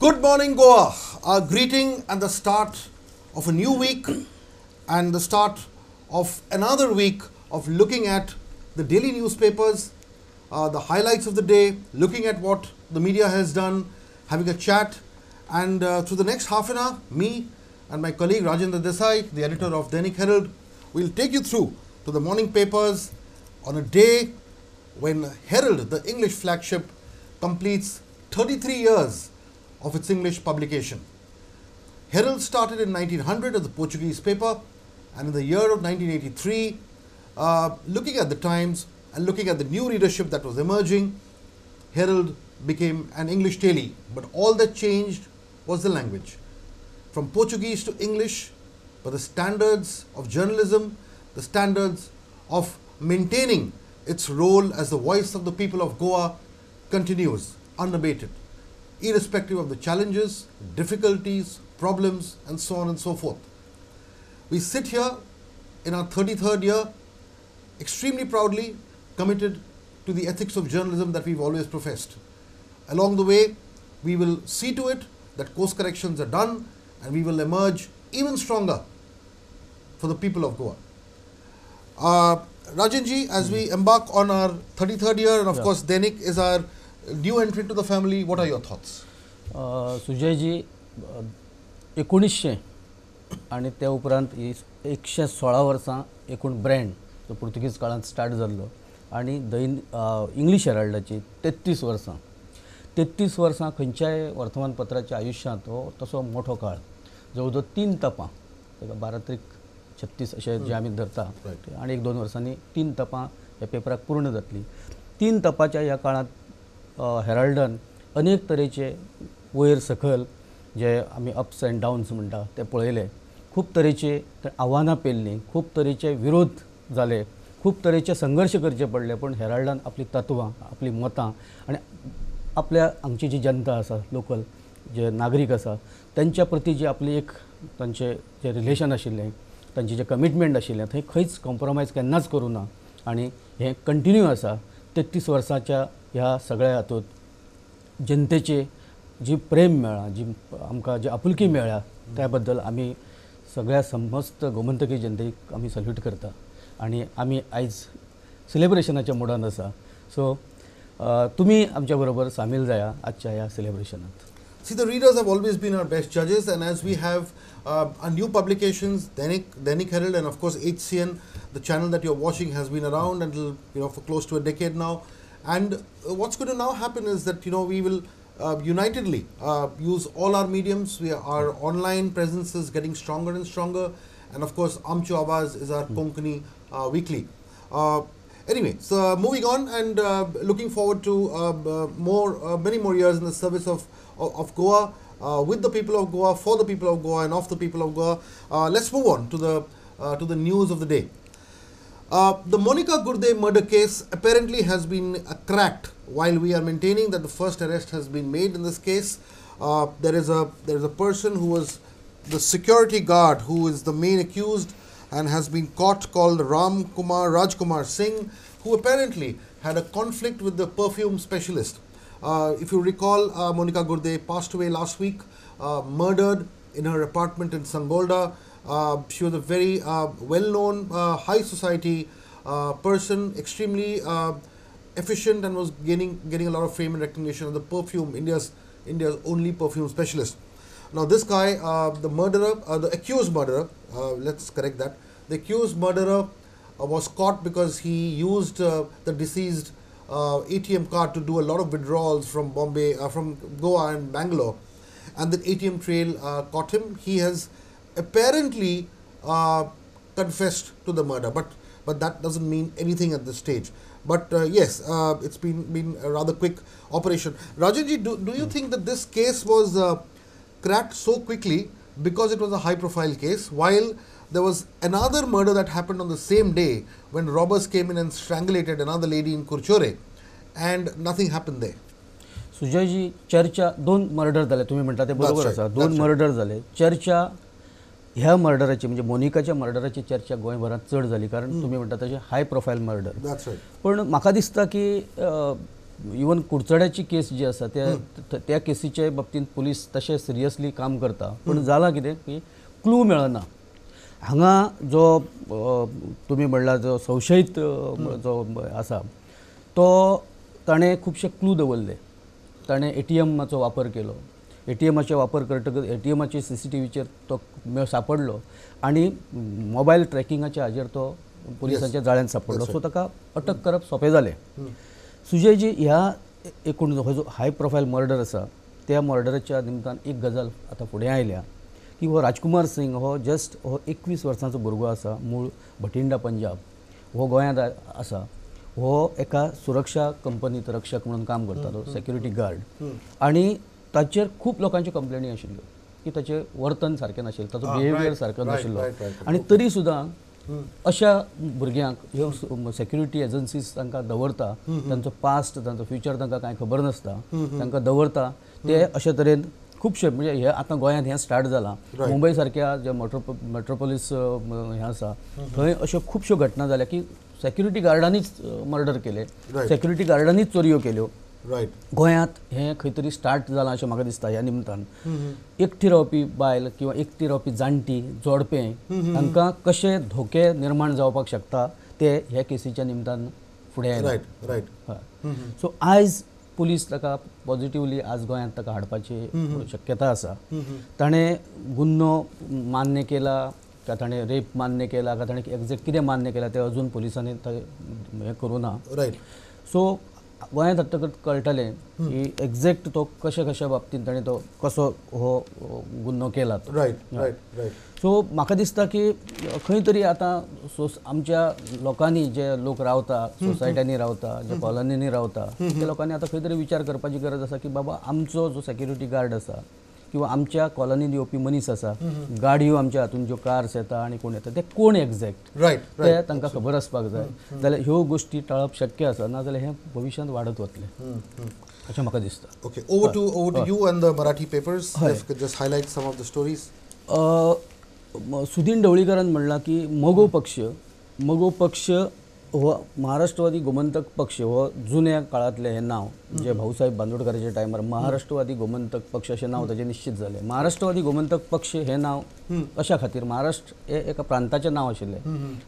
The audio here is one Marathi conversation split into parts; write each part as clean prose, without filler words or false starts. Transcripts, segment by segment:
Good morning, Goa. A greeting and the start of a new week and the start of another week of looking at the daily newspapers, the highlights of the day, looking at what the media has done, having a chat. And through the next half an hour, me and my colleague Rajendra Desai, the editor of Dainik Herald, will take you through to the morning papers on a day when Herald, the English flagship, completes 33 years of its English publication. Herald started in 1900 as a Portuguese paper, and in the year of 1983, looking at the times and looking at the new readership that was emerging, Herald became an English daily. But all that changed was the language. From Portuguese to English, but the standards of journalism, the standards of maintaining its role as the voice of the people of Goa continues unabated, irrespective of the challenges, difficulties, problems, and so on and so forth. We sit here in our 33rd year, extremely proudly committed to the ethics of journalism that we've always professed. Along the way, we will see to it that course corrections are done and we will emerge even stronger for the people of Goa. Rajanji, as we embark on our 33rd year, and of course Dainik is our new entrant to the family, what are your thoughts? सुजयजी 1900 आणि त्या उपरांत 116 वर्सां एकूण ब्रँड जो पुर्तुगीज काळांत स्टार्ट जाल्लो आणि इंग्लीश हेराल्डाची 33 वर्सां 33 वर्सां खंयच्याय वर्तमानपत्राच्या आयुश्यांत हो तसो मोठो काळ जवळ जवळ 3 तपां 12 त्रिक 36 अशें जे आमी धरता आनी 1-2 वर्सांनी 3 तपां ह्या पेपराक पूर्ण जातली 3 तपाच्या ह्या काळांत हेराल्डान अनेक तरेचे वयर सकल जे आमी अप्स एंड डाउन्स म्हणटा ते पळयले खूब तरेचे आव्हानां पेल्लीं खूब तरेचे विरोध जाले खूब तरेचे संघर्श करचे पडले पण हेराल्डान आपली तत्वां आपली मतां आनी आपल्या हांगची जी जनता आसा लोकल जे नागरीक आसा त्यांच्या प्रती जी आपली एक तांचे जे रिलेशन आशिल्लें तांचे जे कमिटमेंट आशिल्लें थंय खंयच कॉम्प्रोमायज केन्नाच करूं ना आनी हें कंटिन्यू आसा 33 वर्सांच्या ह्या सगळ्या हातूंत जनतेचे जी प्रेम मेळ्ळा जी आमकां जी आपुलकी मेळ्ळ्या त्या बद्दल आमी सगळ्या समस्त गोमंतकी जनतेक आमी सल्यूट करता आनी आमी आयज सेलिब्रेशनाच्या मुडान आसा सो तुमी आमच्या बरोबर सामील जाया आजच्या ह्या सेलिब्रेशनांत. See, the readers have always been our best judges, and as we have our new publications, Dainik Herald, and of course HCN, the channel that you're watching has been around until for close to a decade now. And what's going to now happen is that we will unitedly use all our mediums. Our online presence is getting stronger and stronger, and of course Amchu Awaz is our Konkani weekly. Anyway, so moving on and looking forward to many more years in the service of Goa, with the people of Goa, for the people of Goa, and of the people of Goa. Let's move on to the news of the day. The Monica Gurde murder case apparently has been cracked. While we are maintaining that the first arrest has been made in this case, there is a person who was the security guard who is the main accused and has been caught, called Rajkumar Singh, who apparently had a conflict with the perfume specialist. If you recall, Monica Gurde passed away last week, murdered in her apartment in Sangolda. She was a very well-known high society person, extremely efficient, and was getting a lot of fame and recognition as the perfume, India's only perfume specialist. Now this guy, the accused murderer, let's correct that, the accused murderer was caught because he used the deceased ATM card to do a lot of withdrawals from Bombay, from Goa and Bangalore, and the ATM trail caught him. He has apparently confessed to the murder, but that doesn't mean anything at this stage. But yes, it's been a rather quick operation. Rajanji, do you think that this case was cracked so quickly because it was a high-profile case, while there was another murder that happened on the same day when robbers came in and strangulated another lady in Kurchore, and nothing happened there? सुजयजी, चर्चा 2 मर्डर झाले, तुम्ही म्हणता ते बरोबर आसा. 2 मर्डर झाले. चर्चा ह्या मर्डराची म्हणजे मोनिकाच्या मर्डराची चर्चा गोंयभरात चड झाली कारण तुम्ही म्हणता तशें हाय प्रोफायल मर्डर. पण म्हाका दिसता की इवन कुडचड्याची केस जी आसा त्या केसीच्या बाबतींत पुलीस तशें सिरियसली काम करता, पूण जालां कितें की क्लू मेळना. हांगा जो तुमी म्हणला जो संशयीत जो आसा तो ताणें खुबशे क्लू दवरले. ताणें ATMाचो वापर केलो. ATMाचे वापर करतकच ATMाचे CCTVचेर तो सापडलो आनी मोबायल ट्रॅकिंगाच्या हाजेर तो पुलिसांच्या जाळ्यांत सापडलो. सो ताका अटक करप सोंपें जालें. सुजयजी ह्या एकूण हो जो हाय प्रोफायल मर्डर आसा त्या मर्डराच्या निमतान एक गजाल आतां फुडें आयल्या की हो राजकुमार सिंग हो 21 वर्सांचो भुरगो आसा, मूळ भटिंडा पंजाब. हो गोंयांत आसा. हो एका सुरक्षा कंपनीत रक्षक म्हणून काम करतालो, सेक्युरिटी गार्ड. आनी ताचेर खूब लोकांच्यो कंप्लेनी आशिल्ल्यो की ताचें वर्तन सारकें नाशिल्लें, ताचो बिहेवियर सारको नाशिल्लो. आनी तरी सुद्दां अशा भुरग्यांक ह्यो सेक्युरिटी एजन्सीज तांकां दवरता, तांचो पास्ट तांचो फ्युचर तांकां कांय खबर नासता, तांकां दवरता. ते अशे तरेन खुबशे म्हणजे हे आतां गोंयांत हें स्टार्ट जालां. मुंबय सारक्या जे मेट्रोपोलीस हें आसा थंय अश्यो खुबश्यो घटना जाल्या की सेक्युरिटी गार्डांनीच मर्डर केले, सेक्युरिटी गार्डांनीच चोरयो केल्यो. गोंयांत हें खंय तरी स्टार्ट जालां अशें म्हाका दिसता ह्या निमतान. एकटी रावपी बायल किंवा एकटी रावपी जाणटी जोडपें तांकां कशे धोके निर्माण जावपाक शकता ते ह्या केसीच्या निमतान फुडें आयला. सो आयज पुलीस ताका पॉझिटिव्हली आज गोंयांत ताका हाडपाची शक्यता आसा. ताणें गुन्हो मान्य केला का, ताणें रेप मान्य केला का, ताणें एक्झॅक्ट कितें मान्य केला तें अजून पुलिसांनी हें करूं ना. सो गोंयांत हाडटकच कळटलें की एक्झॅक्ट तो कशा बाबतींत ताणें तो कसो हो गुन्हो केला. सो म्हाका दिसता की खंय तरी आतां आमच्या लोकांनी जे लोक रावता, सोसायट्यांनी रावता, जे कॉलनींनी रावता, त्या लोकांनी आतां खंय तरी विचार करपाची गरज आसा की बाबा आमचो जो सेक्युरिटी गार्ड आसा किंवा आमच्या कॉलनींत येवपी मनीस आसा, गाडयो आमच्या हातून ज्यो कार्स येता आनी कोण येता ते कोण एक्झॅक्ट ते तांकां खबर आसपाक जाय. जाल्यार ह्यो गोश्टी टाळप शक्य आसा, नाजाल्यार हें भविश्यांत वाडत वतलें अशें म्हाका दिसता. Okay, over to you and the Marathi papers. Just highlight some of the stories. Sudin ढवळीकरान म्हणलां की मोगो पक्ष हो महाराष्ट्रवादी गोमंतक पक्ष हो जुन्या काळातले हे नाव जे भाऊसाहेब बांदोडकराच्या टायमार महाराष्ट्रवादी गोमंतक पक्ष अशें नाव ताचें निश्चित जालें. महाराष्ट्रवादी गोमंतक पक्ष हे नाव अशा खातीर महाराष्ट्र हे एका प्रांताचें नाव आशिल्लें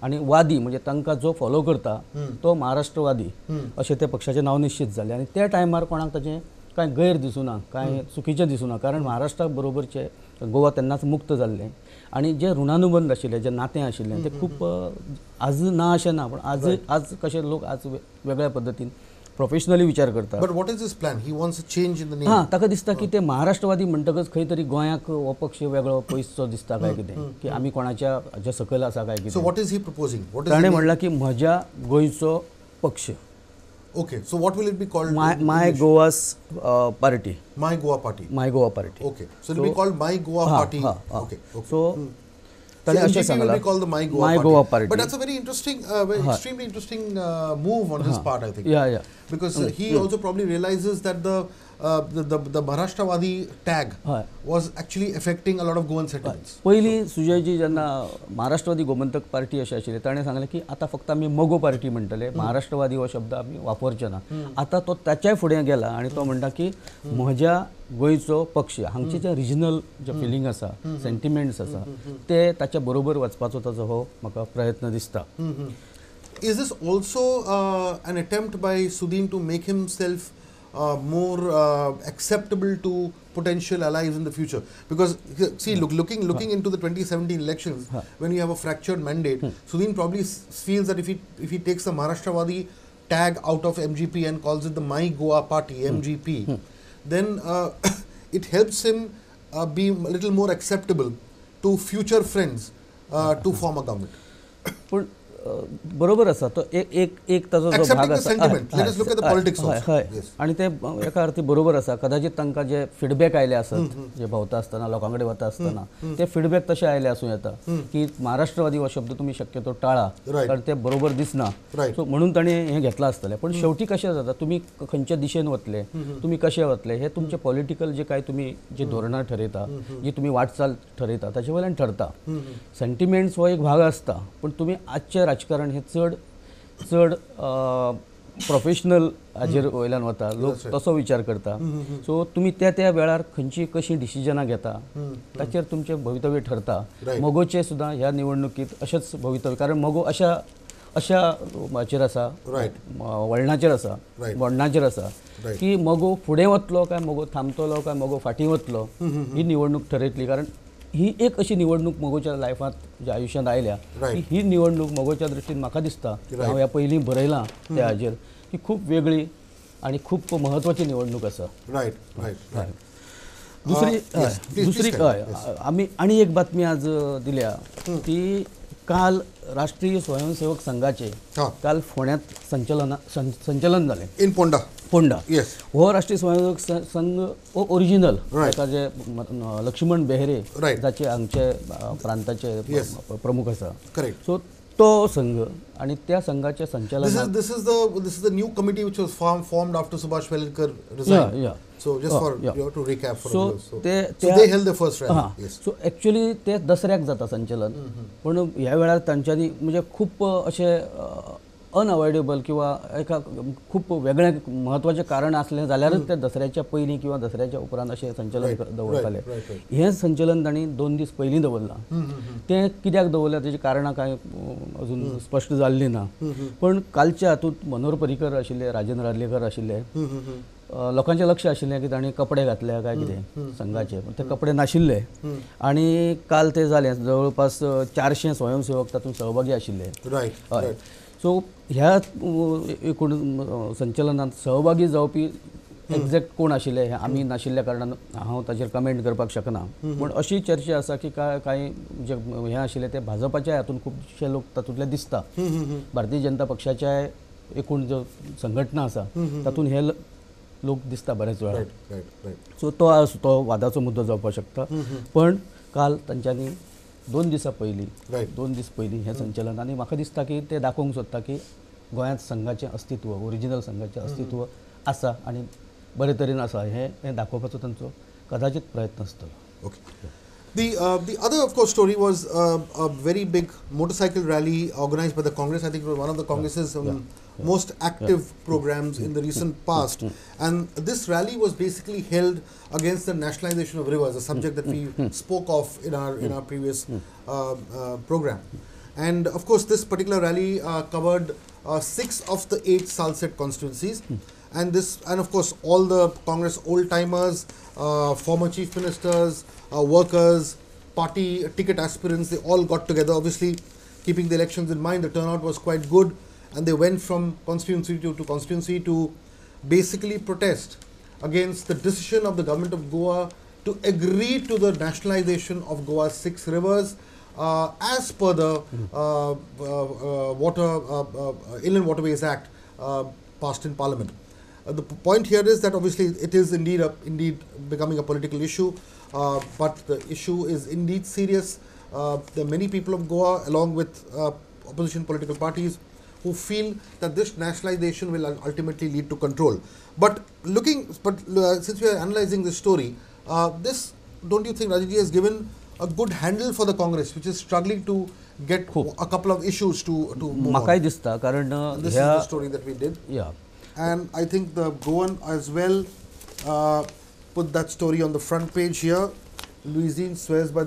आनी वादी म्हणजे तांकां जो फॉलो करता तो महाराष्ट्रवादी अशें त्या पक्षाचें नाव निश्चित जालें. आनी त्या टायमार कोणाक ताचें कांय गैर दिसूं ना, कांय चुकीचें दिसूं ना, कारण महाराष्ट्रा बरोबरचे गोवा तेन्नाच मुक्त जाल्लें आनी जे ऋणानुबंध आशिल्ले, जे नातें आशिल्लें तें खूब आज ना अशें ना, पण आज कशे लोक आज वेगळ्या पद्दतीन प्रोफेशनली विचार करता. But what is his plan? He wants a change in the name. हां, ताका दिसता की ते महाराष्ट्रवादी म्हणटकच खंय तरी गोंयाक हो पक्ष वेगळो पयसचो दिसता काय कितें, की आमी कोणाच्या हाच्या सकयल आसा काय कितें. So what is he proposing? ताणें म्हणलां की म्हज्या गोंयचो पक्ष. Okay, so what will it be called? My Goa's party. My Goa Party. My Goa Party. Okay, so it will be called My Goa Party. Okay. So NGP will be called the My Goa Party. But that's a very interesting, extremely interesting move on his part, I think. Yeah. Because he also probably realizes that the Maharashtrawadi tag was actually affecting a lot of Goan sentiments. पहिली सुजयजी जेन्ना महाराष्ट्रवादी गोमंतक पार्टी अशें आशिल्लें ताणें सांगलें की आतां फक्त आमी मोगो पार्टी म्हणटले, महाराष्ट्रवादी हो शब्द आमी वापरचे ना. आतां तो ताच्याय फुडें गेला आनी तो म्हणटा की म्हज्या गोंयचो पक्ष, हांगचे जे रिजनल जे फिलींग आसा, सेंटिमेंट्स आसा ते ताच्या बरोबर वचपाचो ताचो हो म्हाका प्रयत्न दिसता. Is this also an attempt by Sudin to make himself more acceptable to potential allies in the future? Because see, looking into the 2017 elections, when you have a fractured mandate, Sudin probably feels that if he takes the Maharashtrawadadi tag out of MGP and calls it the My Goa Party, MGP, then it helps him be a little more acceptable to future friends to form a government. पण बरोबर आसा तो एक ताजो जो भाग आसा. आनी ते एका अर्थी बरोबर आसा. कदाचित तांकां जे फीडबॅक आयले आसत जे भोंवता आसतना लोकां कडेन वता आसतना ते फीडबॅक तशे आयले आसूं येता की महाराष्ट्रवादी हो शब्द तुमी शक्यतो टाळा कारण ते बरोबर दिसना. सो म्हणून ताणें हें घेतलां आसतलें. पण शेवटी कशें जाता, तुमी खंयच्या दिशेन वतले, तुमी कशे वतले, हे तुमचे पॉलिटिकल जे काय तुमी जी धोरणां ठरयता, जी तुमी वाटचाल ठरयता ताचे वयल्यान ठरता. सेंटिमेंट्स हो एक भाग आसता, पण तुमी आजचे राजकारण हे चड प्रोफेशनल हाजेर वयल्यान वता लोक तसो विचार करता सो तुमी त्या त्या वेळार खंयची कशी डिसिजनां घेता ताचेर तुमचें भवितव्य ठरता मोगोचें सुद्दां ह्या निवडणुकीत अशेंच भवितव्य कारण मोगो अशा हाचेर आसा वळणाचेर आसा वळणाचेर आसा की मोगो फुडें वतलो काय मोगो थांबतलो काय मोगो फाटीं वतलो ही निवडणूक ठरयतली कारण ही एक अशी निवडणूक मोगोच्या लायफांत ज्या आयुश्यांत आयल्या की ही निवडणूक मोगोच्या दृश्टीन म्हाका दिसता हांव ह्या पयलीं बरयलां त्या हाजेर की खूप वेगळी आणि खूप महत्वाची निवडणूक आसा दुसरी आमी आनी एक बातमी आज दिल्या की काल राष्ट्रीय स्वयंसेवक संघाचे काल फोंड्यांत संचलन जालें इन पोंडा हो राष्ट्रीय स्वयंसेवक संघ हो ओरिजिनल जे लक्ष्मण बेहरे जाचे हांगचे प्रांताचे प्रमुख आसा सो तो संघ आणि त्या संघाच्या संचालन this is the new committee which was formed after Subhash Velkar resigned. So just for to recap for so they held the first rally. So actually ते दसऱ्याक जाता संचलन पण ह्या वेळार तांच्यांनी म्हणजे खूप अशे अनअवॉइडेबल किंवा एका खूप वेगळें महत्वाचें कारण असलें जाल्यारच ते दसऱ्याच्या पयलीं किंवा दसऱ्याच्या उपरांत अशें संचलन दवरताले हें संचलन तांणी 2 दीस पयलीं दवरलां तें कित्याक दवरलें तेजी कारणां कांय अजून स्पश्ट जाल्लीं ना पण कालच्या हातूंत मनोहर पर्रीकर आशिल्ले राजेंद्र आर्लेकर आशिल्ले लोकांचें लक्ष आशिल्लें की तांणी कपडे घातले काय कितें संघाचे पण ते कपडे नाशिल्ले आनी काल तें जालें जवळपास 400 स्वयंसेवक तातूंत सहभागी आशिल्ले हय सो ह्या एकूण संचलनांत सहभागी जावपी एक्झॅक्ट कोण आशिल्ले हे आमी नाशिल्ल्या कारणान हांव ताचेर कमेंट करपाक शकना पण अशी चर्चा आसा की कांय जे हे आशिल्ले ते भाजपाच्या हातून खुबशे लोक तातूंतले दिसता भारतीय जनता पक्षाच्या एकूण जो संघटना आसा तातूंत हे लोक दिसता बरेच वेळा सो तो वादाचो मुद्दो जावपाक शकता पण काल तांच्यांनी 2 दिसां पयलीं 2 दीस पयलीं हें संचलन आनी म्हाका दिसता की ते दाखोवंक सोदता की गोंयांत संघाचें अस्तित्व ओरिजिनल संघाचें अस्तित्व आसा आनी बरे तरेन आसा हें दाखोवपाचो तांचो कदाचित प्रयत्न आसतलो okay The other, of course, story was a very big motorcycle rally organized by the Congress. I think it was one of the Congress's most active programs in the recent past. And this rally was basically held against the nationalization of rivers, a subject that we spoke of in our previous program. And of course, this particular rally covered 6 of the 8 Salsett constituencies. And of course, all the Congress old-timers, former chief ministers, workers, party ticket aspirants, they all got together. Obviously, keeping the elections in mind, the turnout was quite good. And they went from constituency to constituency to basically protest against the decision of the government of Goa to agree to the nationalization of Goa's 6 rivers as per the Inland Waterways Act passed in Parliament. The point here is that obviously it is indeed becoming a political issue, but the issue is indeed serious. There are many people of Goa, along with opposition political parties, who feel that this nationalization will ultimately lead to control. But since we are analyzing this story, don't you think Rajiv has given a good handle for the Congress, which is struggling to get a couple of issues to move Makai dista karan this is the story that we did. And I think the Goan as well put that story on the front page here. Louisine swears by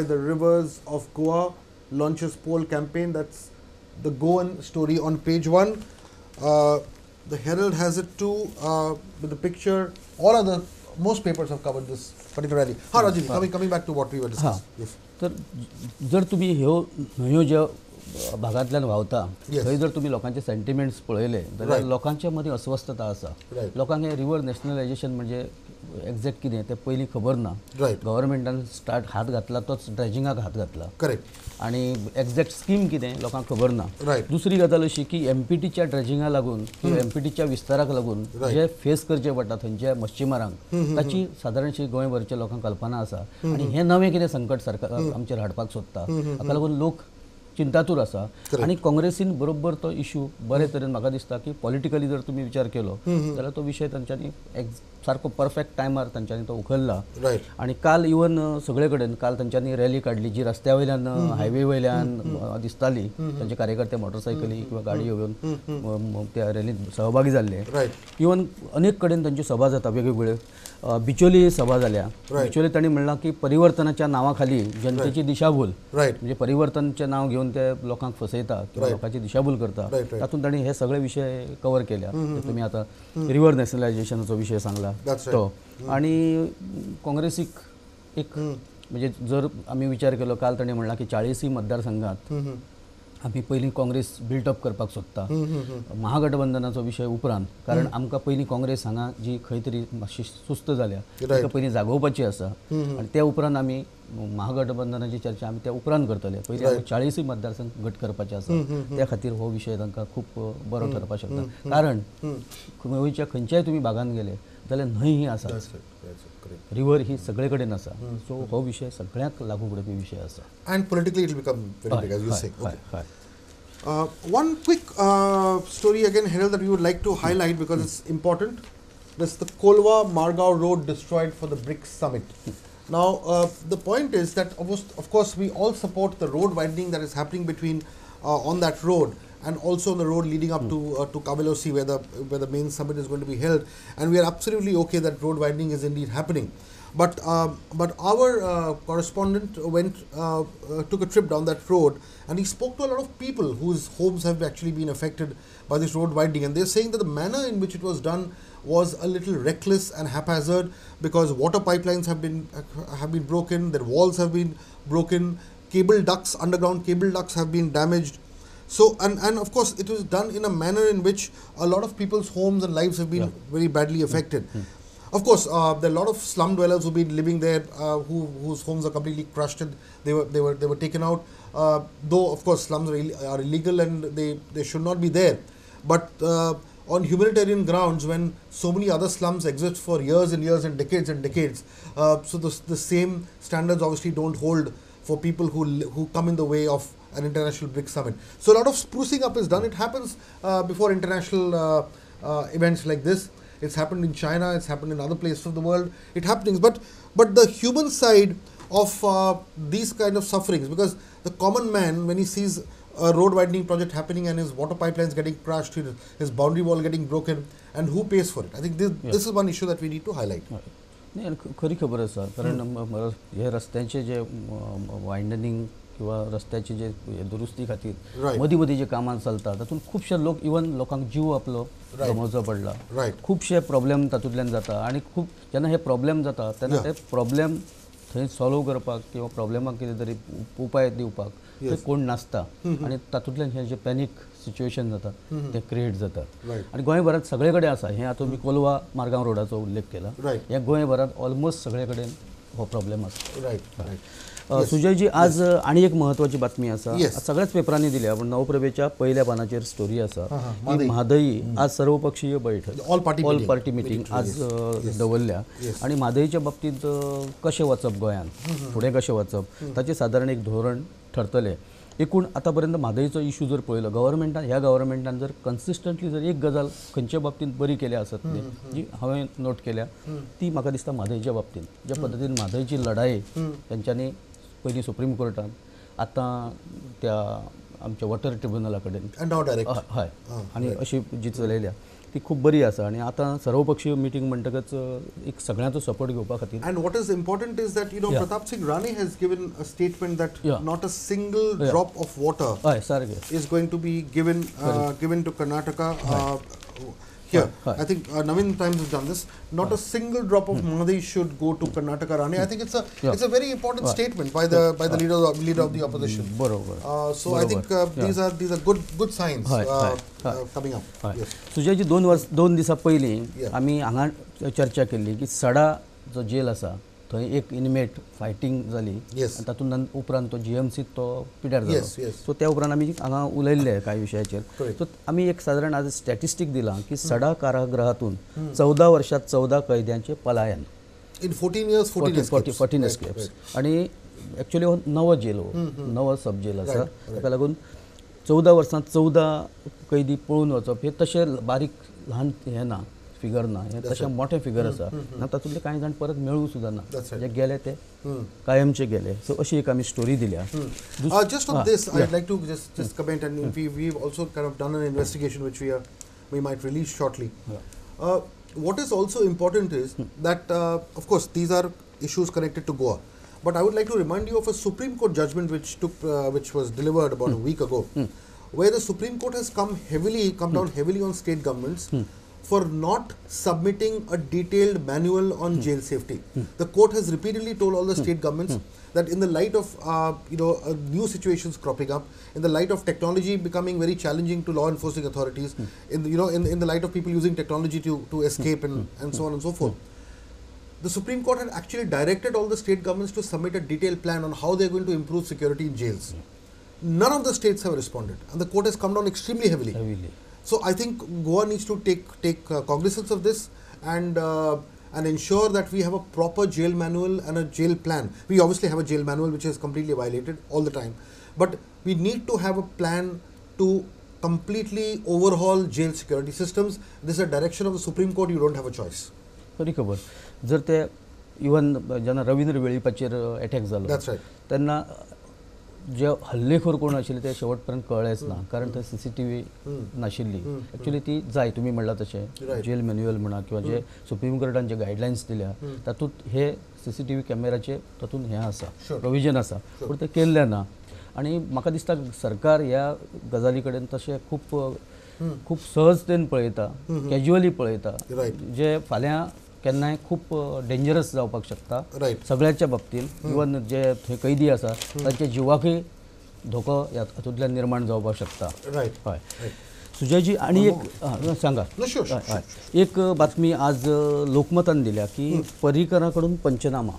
the rivers of Goa, launches poll campaign. That's the Goan story on page 1. The Herald has it too with the picture. Most papers have covered this particular rally. Rajiv, coming back to what we were discussing. Yes. तर जर तुम्ही ह्यो ज्यो भागांतल्यान व्हांवता थंय जर तुम्ही लोकांचे सेंटिमेंट्स पळयले जाल्यार लोकांच्या मदीं अस्वस्थता आसा लोकांक हे रिवर नॅशनलायजेशन म्हणजे एक्झॅक्ट कितें तें पयलीं खबर ना गव्हर्मेंटान हात घातला तोच ड्रेजिंगाक हात घातला करेक्ट आनी एक्झॅक्ट स्कीम कितें लोकांक खबर ना दुसरी गजाल अशी की एमपीटीच्या ड्रेजिंगा लागून किंवा एमपीटीच्या विस्ताराक लागून जे फेस करचे पडटा थंयच्या मच्छीमारांक ताची सादारणशी गोंयभरच्या लोकांक कल्पना आसा आनी हें नवें कितें संकट सरकार आमचेर हाडपाक सोदता हाका लागून लोक चिंतातूर आसा आणि काँग्रेसीन बरोबर तो इश्यू बरे तरेन म्हाका दिसता की पॉलिटिकली जर तुम्ही विचार केलो जाल्यार तो विशय तांच्यांनी सारको परफेक्ट टायमार तांच्यांनी तो उखलला रायट आणि काल इवन सगळे कडेन काल तांच्यांनी रॅली काडली जी रस्त्या वयल्यान हायवे वयल्यान दिसताली तांचे कार्यकर्ते मोटरसायकली किंवा गाडयो घेवन त्या रॅलींत सहभागी जाल्ले रायट इवन अनेक कडेन तांची सभा जाता वेगवेगळ्यो बिचोली सभा जाल्या बिचोली तांणी म्हणलां की परिवर्तनाच्या नांवा खाली जनतेची दिशाभूल रायट म्हणजे परिवर्तनचे नाव घेऊन ते लोकांक फसयता किंवा लोकांची दिशाभूल करता तातूंत तांणी हे सगळे विषय कव्हर केल्या तुम्ही आता रिव्हर नॅशनलायझेशनाचो विषय सांगला तो आणि काँग्रेसीक एक म्हणजे जर आमी विचार केलो काल तांणी म्हणलां की 40 मतदारसंघात आमी पयलीं काँग्रेस बिल्टअप करपाक सोदता महागठबंधनाचो विशय उपरांत कारण आमकां पयलीं काँग्रेस हांगा जी खंय तरी मातशी सुस्त जाल्या ताका पयलीं जागोवपाची आसा आनी त्या उपरांत आमी महागठबंधनाची चर्चा आमी त्या उपरांत करतले पयलीं आमी 40 मतदारसंघ गट करपाचे आसा त्या खातीर हो विशय तांकां खूब बरो ठरपाक शकता कारण गोंयच्या खंयच्याय तुमी भागांत गेले जाल्यार न्हंय ही आसा रिव्हर ही सगळे कडेन आसा सो हो विशय सगळ्यांक लागू पडपी विषय आसा and politically it will become very big as you say. Okay. One quick story again, Herald, that we would like to highlight because it's important. This the Kolwa Margao Road destroyed for the BRICS summit. Now the point is that of course we all support the road widening that is happening between on that road and also on the road leading up to Kavelosi where the main summit is going to be held, and we are absolutely okay that road widening is indeed happening. But our correspondent took a trip down that road and he spoke to a lot of people whose homes have actually been affected by this road widening, and they're saying that the manner in which it was done was a little reckless and haphazard because water pipelines have been broken, their walls have been broken, underground cable ducts have been damaged. So and of course it was done in a manner in which a lot of people's homes and lives have been very badly affected. Of course, there are a lot of slum dwellers who've been living there, whose homes are completely crushed and they were taken out. Though of course slums are illegal and they should not be there. But on humanitarian grounds, when so many other slums exist for years and years and decades, so the same standards obviously don't hold for people who come in the way of an international BRICS summit. So a lot of sprucing up is done. It happens before international events like this. It's happened in China, it's happened in other places of the world, it happens. But the human side of these kind of sufferings, because the common man, when he sees a road widening project happening and his water pipelines getting crushed, his boundary wall getting broken, and who pays for it? I think this is one issue that we need to highlight. नाही खरी खबर आसा कारण हे रस्त्यांचे जे वायडनिंग किंवा रस्त्याचे जे दुरुस्ती खातीर मदीं मदीं जे कामां चलता तातूंत खुबशे लोक इवन लोकांक जीव आपलो गमोवचो पडला खुबशे प्रॉब्लेम तातूंतल्यान जाता आनी खूब जेन्ना हे प्रॉब्लेम जाता तेन्ना ते प्रॉब्लेम थंय सॉल्व करपाक किंवा प्रॉब्लेमाक कितें तरी उपाय दिवपाक थंय कोण नासता आनी तातूंतल्यान हें जें पॅनीक सिच्युएशन जाता तें क्रिएट जाता आनी गोंयभरांत सगळे कडेन आसा हें आतां मी कोलवा मारगांव रोडाचो उल्लेख केला हें गोंयभरांत ऑलमोस्ट सगळे कडेन हो प्रॉब्लेम आसा सुजयजी आज आणि एक महत्वाची बातमी आसा सगळ्याच पेपरांनी दिल्या पण नवप्रभेच्या पहिल्या पानाचेर स्टोरी आसा की म्हादई आज सर्वपक्षीय बैठक ऑल पार्टी मिटींग आज दवरल्या आणि म्हादईच्या बाबतींत कशें वचप गोंयांत फुडें कशें वचप ताचें सादारण एक धोरण ठरतलें एकूण आतापर्यंत म्हादईचो इशू जर पळयलो ह्या गव्हर्मेंटान जर कन्सिस्टंटली जर एक गजाल खंयच्या बाबतींत बरी केल्या आसत जी हांवें नोट केल्या ती म्हाका दिसता म्हादईच्या बाबतींत ज्या पद्दतीन म्हादईची लढाई तेंच्यांनी पयलीं सुप्रीम कोर्टान आतां त्या आमच्या वॉटर ट्रिब्युनला कडेन हय आनी अशी जी चलयल्या ती खूब बरी आसा आनी आतां सर्वपक्षीय मिटींग म्हणटकच एक सगळ्यांचो सपोर्ट घेवपा खातीर And what is important is that Pratap Singh Rane has given a statement that not a single drop of water is going to be given to Karnataka here. I think Navin Times has done this. Not a single drop of Madhi should go to Karnataka Rane. I think it's a very important statement by the leader of the opposition. So I think these are good signs coming up. सुजयजी दोन दिसा पयलीं आमी हांगा चर्चा केल्ली की सडा जो जेल आसा थंय एक इनमेट फायटींग जाली आनी तातूंत उपरांत तो जीएमसीत तो पिड्यार जालो सो त्या उपरांत आमी हांगा उलयल्ले कांय विशयाचेर सो आमी एक सादारण आज स्टॅटिस्टीक दिलां की सडा कारागृहातून 14 वर्षात 14 कैद्यांचे पलायन इन 14 years 14 एस्केप्स आनी एक्चुअली हो नवो जेल नवो सब जेल आसा ताका लागून 14 वर्सांत 14 कैदी पळून वचप हे तशें बारीक ल्हान हें ना फिगर ना हे तशें मोठे फिगर आसा आनी तातूंतले कांय जाण परत मेळूं सुद्दां ना जे गेले ते कायमचे गेले सो अशी एक आमी स्टोरी दिल्या Just on this, I'd like to just comment, and we've also kind of done an investigation which we might release shortly. What is also important is that, of course, these are issues connected to Goa, but I would like to remind you of a Supreme Court judgment which was delivered about a week ago, where the Supreme Court has come down heavily on state governments for not submitting a detailed manual on jail safety. The court has repeatedly told all the state governments that in the light of new situations cropping up, in the light of technology becoming very challenging to law enforcing authorities, in the light of people using technology to escape and so on and so forth, the Supreme Court had actually directed all the state governments to submit a detailed plan on how they are going to improve security in jails. None of the states have responded, and the court has come down extremely heavily. So I think Goa needs to take cognizance of this and ensure that we have a proper jail manual and a jail plan. We obviously have a jail manual which is completely violated all the time, but we need to have a plan to completely overhaul jail security systems. This is a direction of the Supreme Court. You don't have a choice. खरी खबर जर ते इवन जेन्ना रवींद्र वेळीपाचेर अटॅक जालो That's right. तेन्ना जे हल्लेखोर कोण आशिल्ले ते शेवटपर्यंत कळ्ळेच ना कारण थंय CCTV नाशिल्ली एक्चुअली ती जाय तुमी म्हणला तशें जेल मॅन्युअल म्हणा किंवा जे सुप्रीम कोर्टान जे गायडलायन्स दिल्या तातूंत हे CCTV कॅमेराचे तातूंत हें आसा प्रोविजन आसा पूण ते केल्लें ना आनी म्हाका दिसता सरकार ह्या गजाली कडेन तशें खूब सहजतेन पळयता कॅज्युअली पळयता जे फाल्यां केन्नाय खूप डेंजरस जावपाक शकता सगळ्याच्या बाबतींत इवन जे थंय कैदी आसा तांच्या जिवाकय धोको हातूंतल्यान निर्माण जावपाक शकता हय सुजयजी आनी एक सांगा एक बातमी आज लोकमतान दिल्या की पर्रीकरा कडून पंचनामा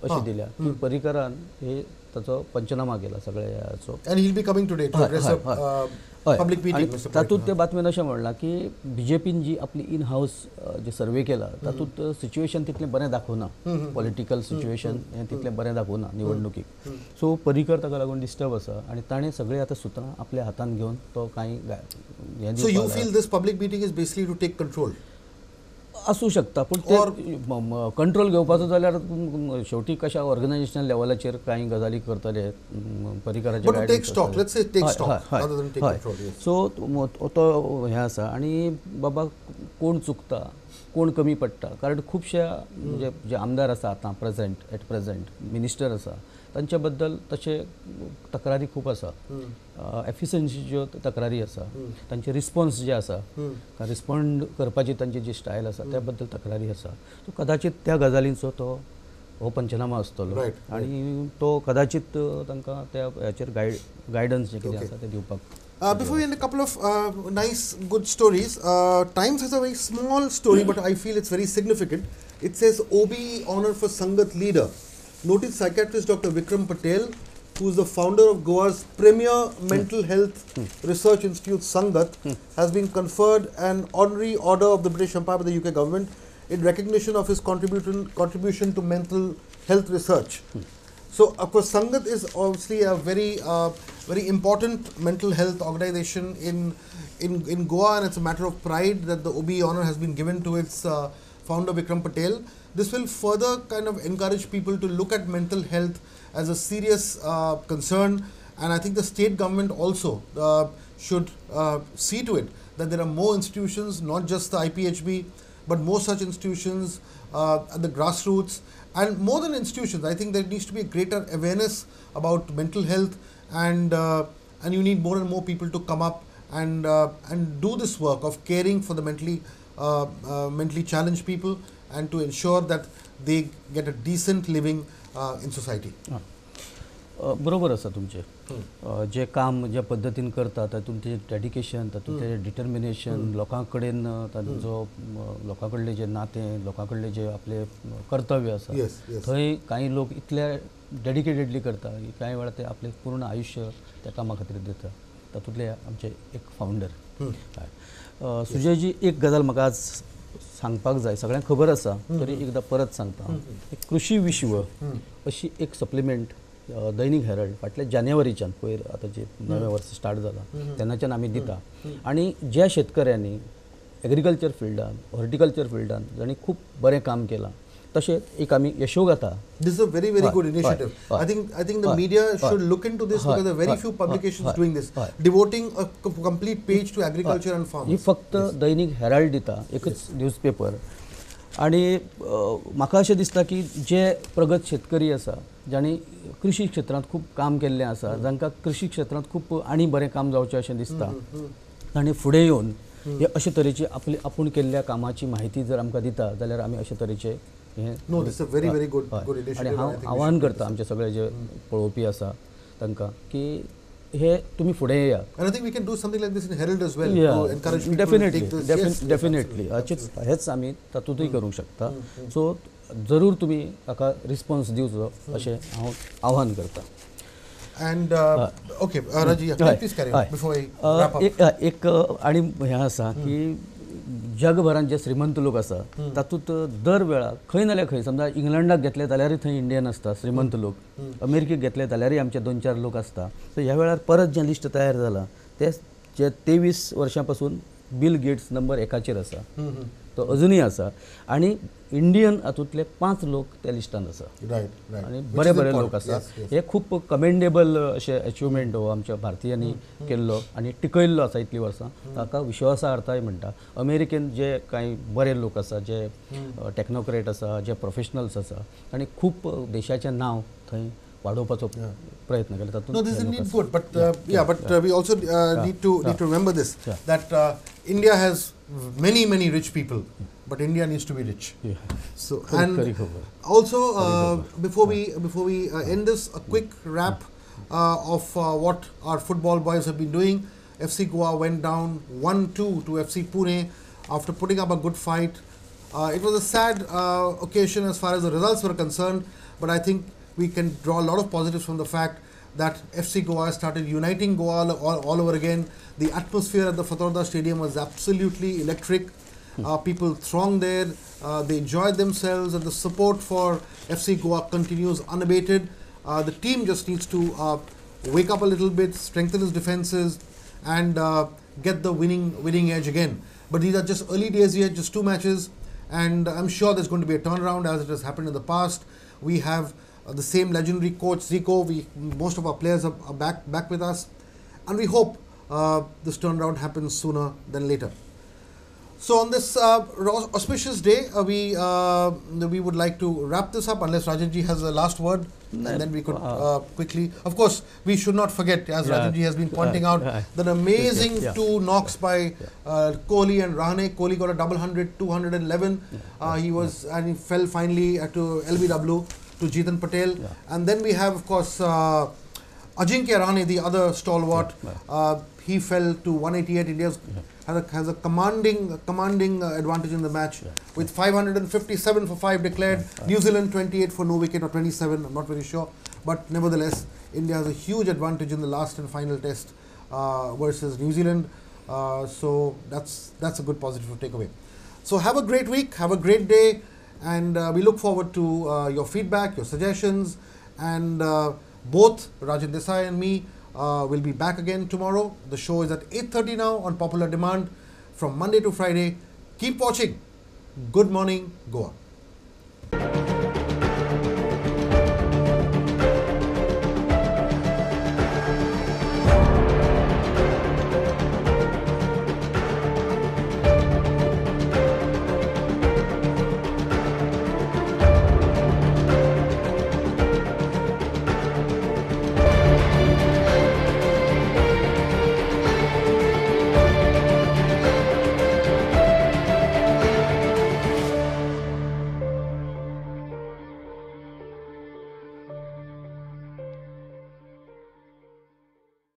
अशी दिल्या की पर्रीकरान हे ताचो पंचनामा केला सगळ्या याचो And he'll be coming today to address a public meeting. तातूंत त्या बातमेन अशें म्हणलां की BJPन जी आपली इन हाऊस जे सर्वे केला तातूंत सिच्युएशन तितलें बरें दाखोवना पॉलिटिकल सिच्युएशन हें तितलें बरें दाखोवना निवडणुकीक सो पर्रीकर ताका लागून डिस्टर्ब आसा आनी ताणें सगळें आतां सुत्रां आपल्या हातान घेवन तो कांय हें So you feel this public meeting is basically to take control? आसूं शकता पूण ते कंट्रोल घेवपाचो जाल्यार शेवटी कशा ऑर्गनायजेशनल लेवलाचेर कांय गजाली करतले पर्रीकराचे सो तो हें आसा आनी बाबा कोण चुकता कोण कमी पडटा कारण खुबशा म्हणजे जे आमदार आसा आतां एट प्रेझेंट मिनिस्टर आसा तांच्या बद्दल तशे तक्रारी खूब आसा एफिशियन्सीच्यो तक्रारी आसा तांचे रिस्पॉन्स जे आसा रिस्पॉन्ड करपाची तांची जी स्टायल आसा त्या बद्दल तक्रारी आसा सो कदाचित त्या गजालींचो तो हो पंचनामा आसतलो आनी तो कदाचित तांकां त्या हाचेर गायडन्स जे कितें आसा तें दिवपाक Before we end, a couple of nice, good stories. Times has a very small story, but I feel it's very significant. It says OBE honor for Sangat leader. Noted psychiatrist Dr. Vikram Patel, who is the founder of Goa's premier mental health research institute, Sangat, has been conferred an honorary order of the British Empire by the UK government in recognition of his contribution to mental health research. So, of course, Sangat is obviously a very important mental health organization in Goa, and it's a matter of pride that the OBE honor has been given to its founder Vikram Patel. This will further kind of encourage people to look at mental health as a serious concern, and I think the state government also should see to it that there are more institutions, not just the IPHB, but more such institutions at the grassroots. And more than institutions, I think there needs to be a greater awareness about mental health, and you need more and more people to come up and do this work of caring for the mentally challenged people and to ensure that they get a decent living in society. बरोबर आसा तुमचे जे काम ज्या पद्दतीन करता तातूंत तें डेडिकेशन तातूंत तें डिटर्मिनेशन लोकां कडेन तांचो लोकां कडले जे नातें लोकां कडले जे आपले कर्तव्य आसा थंय कांय लोक इतले डेडिकेटेडली करता की कांय वेळा ते आपले पूर्ण आयुश्य त्या कामा खातीर दिता तातूंतले आमचे एक फावंडर सुजयजी एक गजाल म्हाका आज सांगपाक जाय सगळ्यांक खबर आसा तरी एकदां परत सांगता एक कृषी विश्व अशी एक सप्लिमेंट दैनीक हेरल्ड फाटल्या जानेवारीच्यान पयर आतां जे नवें वर्स स्टार्ट जालां तेन्नाच्यान आमी दिता आनी ज्या शेतकऱ्यांनी एग्रीकल्चर फिल्डान हॉर्टिकल्चर फिल्डान जाणी खूब बरें काम केलां तशेंच एक आमी यशोगाथा. This is a very good initiative. I think the media should look into this because there are very few publications doing this, devoting a complete page to agriculture and farmers. ही फक्त दैनीक हेराल्ड दिता एकच न्यूजपेपर आनी म्हाका अशें दिसता की जे प्रगत शेतकरी आसा जाणी कृषी क्षेत्रांत खूब काम केल्लें आसा जांकां कृषी क्षेत्रांत खूब आनी बरें काम जावचें अशें दिसता आनी फुडें येवन हे अशे तरेची आपली आपूण केल्ल्या कामाची म्हायती जर आमकां दिता जाल्यार आमी अशे तरेचे No, this is a very good initiative. आणि हांव आव्हान करता आमचे सगळे जे पळोवपी आसा तांकां की हे तुमी फुडें येया. And I think we can do something like this in Herald as well to encourage people to take this. Definitely. हेच आमी तातूंतय करूंक शकता. सो जरूर तुमी ताका रिस्पॉन्स दिवचो अशें हांव आव्हान करता. And okay, Raji, please carry on before I wrap up. एक आणि हें आसा की जगभरात जे श्रीमंत लोक आसा तातूंत दर वेळा खंय नाल्यार खंय समजा इंग्लंडाक घेतले जाल्यारूय थंय इंडियन आसता श्रीमंत लोक, अमेरिकेक घेतले जाल्यारूय आमचे 2-4 लोक आसता. सो ह्या वेळार परत जें लिस्ट तयार जालां ते जे 23 वर्सां पासून बिल गेट्स नंबर 1 आसा तो अजुनूय आसा आनी इंडियन हातूंतले 5 लोक त्या लिस्टान आसा आनी बरे लोक आसा. हे खूब कमेंडेबल अशें अचिवमेंट हो आमच्या भारतीयांनी केल्लो आनी टिकयल्लो आसा इतलीं वर्सां. ताका विश्वासार्थाय म्हणटा. अमेरिकेन जे कांय बरे लोक आसा जे टॅक्नोक्रेट आसा जे प्रोफेशनल्स आसा आनी खूब देशाचें नांव थंय वाडोवपाचो प्रयत्न केला. No, this is indeed good, but we also need to remember this that India has many rich people, but India needs to be rich. So and also before we end this, a quick wrap of what our football boys have been doing. FC Goa went down 1-2 to FC Pune after putting up a good fight. It was a sad occasion as far as the results were concerned, but I think we can draw a lot of positives from the fact that FC Goa started uniting Goa all over again. The atmosphere at the Fatorda Stadium was absolutely electric. People thronged there, they enjoyed themselves, and the support for FC Goa continues unabated. The team just needs to wake up a little bit, strengthen its defenses, and get the winning edge again. But these are just early days yet, just 2 matches, and I'm sure there's going to be a turnaround as it has happened in the past. We have the same legendary coach Zico. Most of our players are back with us, and we hope this turnaround happens sooner than later. So on this auspicious day, we would like to wrap this up unless Rajanji has a last word, and then we could quickly. Of course, we should not forget, as Rajanji has been pointing out, that amazing 2 knocks by Kohli and Rahane. Kohli got a double 100, 211. He fell finally to LBW. To Jeetan Patel, and then we have, of course, Ajinkya Rahane, the other stalwart. He fell to 188. India has a commanding advantage in the match with 557 for 5 declared. New Zealand 28 for no wicket, or 27. I'm not very sure, but nevertheless, India has a huge advantage in the last and final test versus New Zealand. So that's a good positive to take away. So have a great week, have a great day. And we look forward to your feedback, your suggestions, and both Rajan Desai and me will be back again tomorrow. The show is at 8:30 now on popular demand from Monday to Friday. Keep watching. Good morning, Goa.